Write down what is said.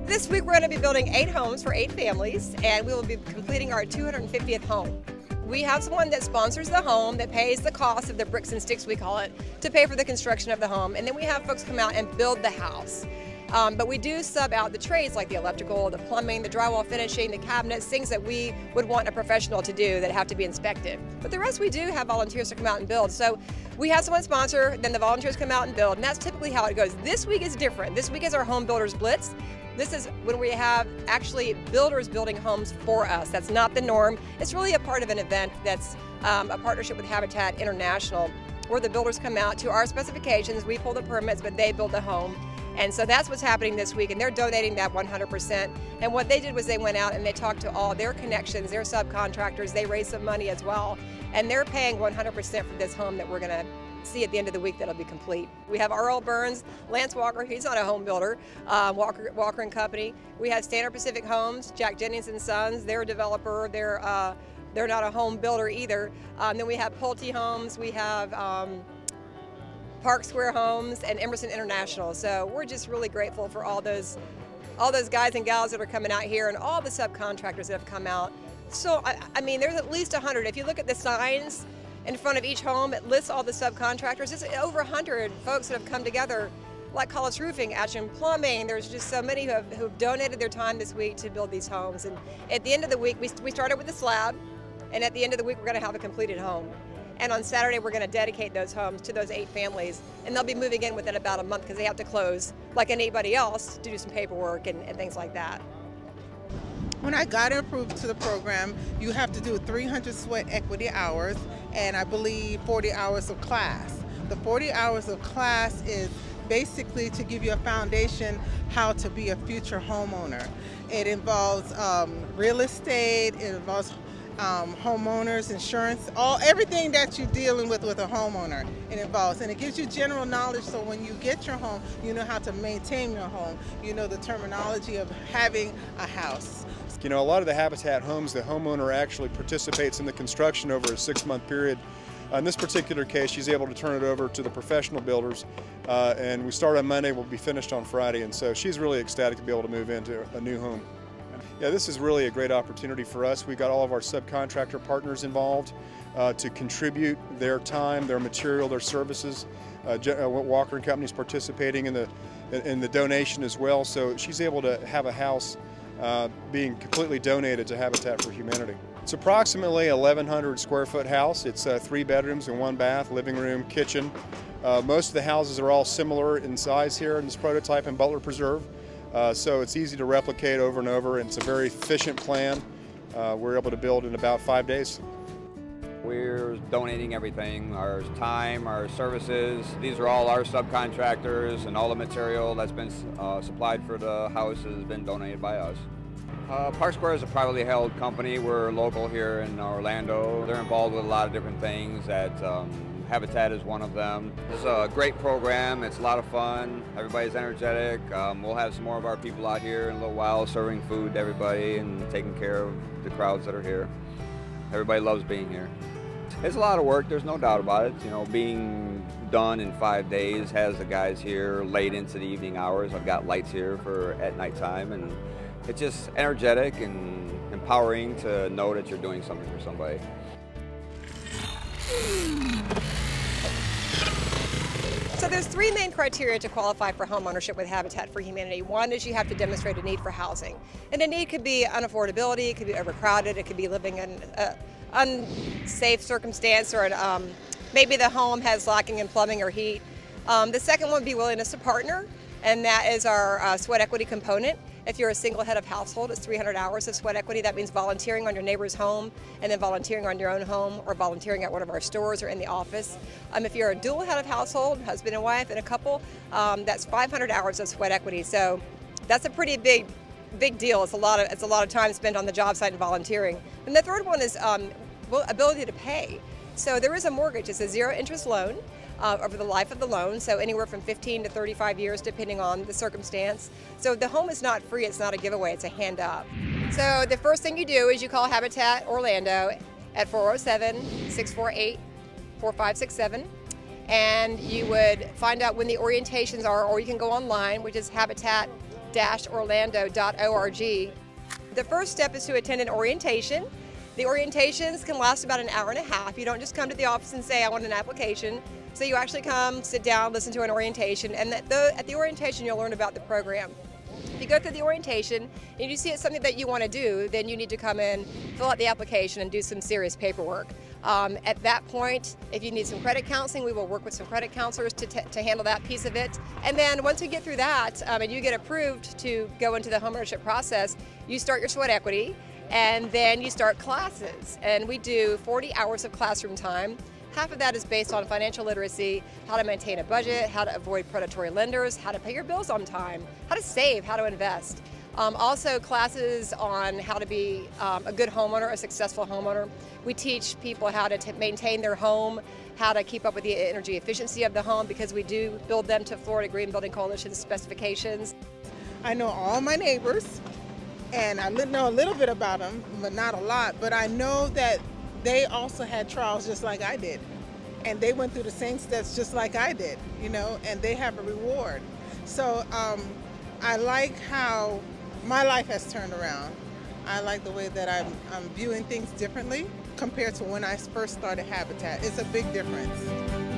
This week we're going to be building 8 homes for 8 families, and we will be completing our 250th home. We have someone that sponsors the home, that pays the cost of the bricks and sticks, we call it, to pay for the construction of the home, and then we have folks come out and build the house. But we do sub out the trades like the electrical, the plumbing, the drywall finishing, the cabinets, things that we would want a professional to do that have to be inspected. But the rest we do have volunteers to come out and build. So we have someone sponsor, then the volunteers come out and build, and that's typically how it goes. This week is different. This week is our Home Builders Blitz. This is when we have actually builders building homes for us. That's not the norm. It's really a part of an event that's a partnership with Habitat International, where the builders come out to our specifications, we pull the permits, but they build the home. And so that's what's happening this week, and they're donating that 100%. And what they did was they went out and they talked to all their connections, their subcontractors, they raised some money as well, and they're paying 100% for this home that we're gonna see at the end of the week that'll be complete. We have R.L. Burns, Lance Walker, he's not a home builder, Walker and Company. We have Standard Pacific Homes, Jack Jennings and Sons, they're a developer, they're not a home builder either. Then we have Pulte Homes, we have Park Square Homes, and Emerson International. So we're just really grateful for all those guys and gals that are coming out here and all the subcontractors that have come out. So, I mean, there's at least 100. If you look at the signs in front of each home, it lists all the subcontractors. It's over 100 folks that have come together, like Collis Roofing, Action Plumbing. There's just so many who've donated their time this week to build these homes. And at the end of the week, we started with the slab, and at the end of the week, we're gonna have a completed home. And on Saturday, we're going to dedicate those homes to those 8 families. And they'll be moving in within about a month because they have to close, like anybody else, to do some paperwork and things like that. When I got approved to the program, you have to do 300 sweat equity hours and I believe 40 hours of class. The 40 hours of class is basically to give you a foundation how to be a future homeowner. It involves real estate, it involves homeowners, insurance, everything that you're dealing with a homeowner it involves. And it gives you general knowledge so when you get your home, you know how to maintain your home. You know the terminology of having a house. You know, a lot of the Habitat homes, the homeowner actually participates in the construction over a 6-month period. In this particular case, she's able to turn it over to the professional builders, and we start on Monday, we'll be finished on Friday, and so she's really ecstatic to be able to move into a new home. Yeah, this is really a great opportunity for us. We've got all of our subcontractor partners involved to contribute their time, their material, their services. Walker and Company is participating in the donation as well, so she's able to have a house being completely donated to Habitat for Humanity. It's approximately 1,100 square foot house. It's 3 bedrooms and 1 bath, living room, kitchen. Most of the houses are all similar in size here in this prototype in Butler Preserve. So it's easy to replicate over and over, and it's a very efficient plan. We're able to build in about 5 days. We're donating everything, our time, our services. These are all our subcontractors, and all the material that's been supplied for the house has been donated by us. Park Square is a privately held company. We're local here in Orlando. They're involved with a lot of different things that Habitat is one of them. It's a great program. It's a lot of fun. Everybody's energetic. We'll have some more of our people out here in a little while serving food to everybody and taking care of the crowds that are here. Everybody loves being here. It's a lot of work, there's no doubt about it. You know, being done in 5 days has the guys here late into the evening hours. I've got lights here for at nighttime, and it's just energetic and empowering to know that you're doing something for somebody. So there's 3 main criteria to qualify for homeownership with Habitat for Humanity. One is you have to demonstrate a need for housing. And the need could be unaffordability, it could be overcrowded, it could be living in an unsafe circumstance, or maybe the home has lacking in plumbing or heat. The second one would be willingness to partner, and that is our sweat equity component. If you're a single head of household, it's 300 hours of sweat equity. That means volunteering on your neighbor's home, and then volunteering on your own home, or volunteering at one of our stores or in the office. If you're a dual head of household, husband and wife and a couple, that's 500 hours of sweat equity. So that's a pretty big deal. It's a lot of time spent on the job site and volunteering. And the third one is ability to pay. So there is a mortgage. It's a 0 interest loan over the life of the loan, so anywhere from 15 to 35 years depending on the circumstance. So the home is not free, it's not a giveaway, it's a hand up. So the first thing you do is you call Habitat Orlando at 407-648-4567, and you would find out when the orientations are, or you can go online, which is habitat.org. habitat-orlando.org. The first step is to attend an orientation. The orientations can last about an hour and a half. You don't just come to the office and say, I want an application. So you actually come, sit down, listen to an orientation, and at the orientation you'll learn about the program. If you go through the orientation and you see it's something that you want to do, then you need to come in, fill out the application, and do some serious paperwork. At that point, if you need some credit counseling, we will work with some credit counselors to handle that piece of it. And then once we get through that and you get approved to go into the homeownership process, you start your sweat equity, and then you start classes. And we do 40 hours of classroom time. Half of that is based on financial literacy, how to maintain a budget, how to avoid predatory lenders, how to pay your bills on time, how to save, how to invest. Also classes on how to be a good homeowner, a successful homeowner. We teach people how to maintain their home, how to keep up with the energy efficiency of the home, because we do build them to Florida Green Building Coalition specifications. I know all my neighbors, and I know a little bit about them, but not a lot, but I know that they also had trials just like I did. And they went through the same steps just like I did, you know, and they have a reward. So I like how my life has turned around. I like the way that I'm viewing things differently compared to when I first started Habitat. It's a big difference.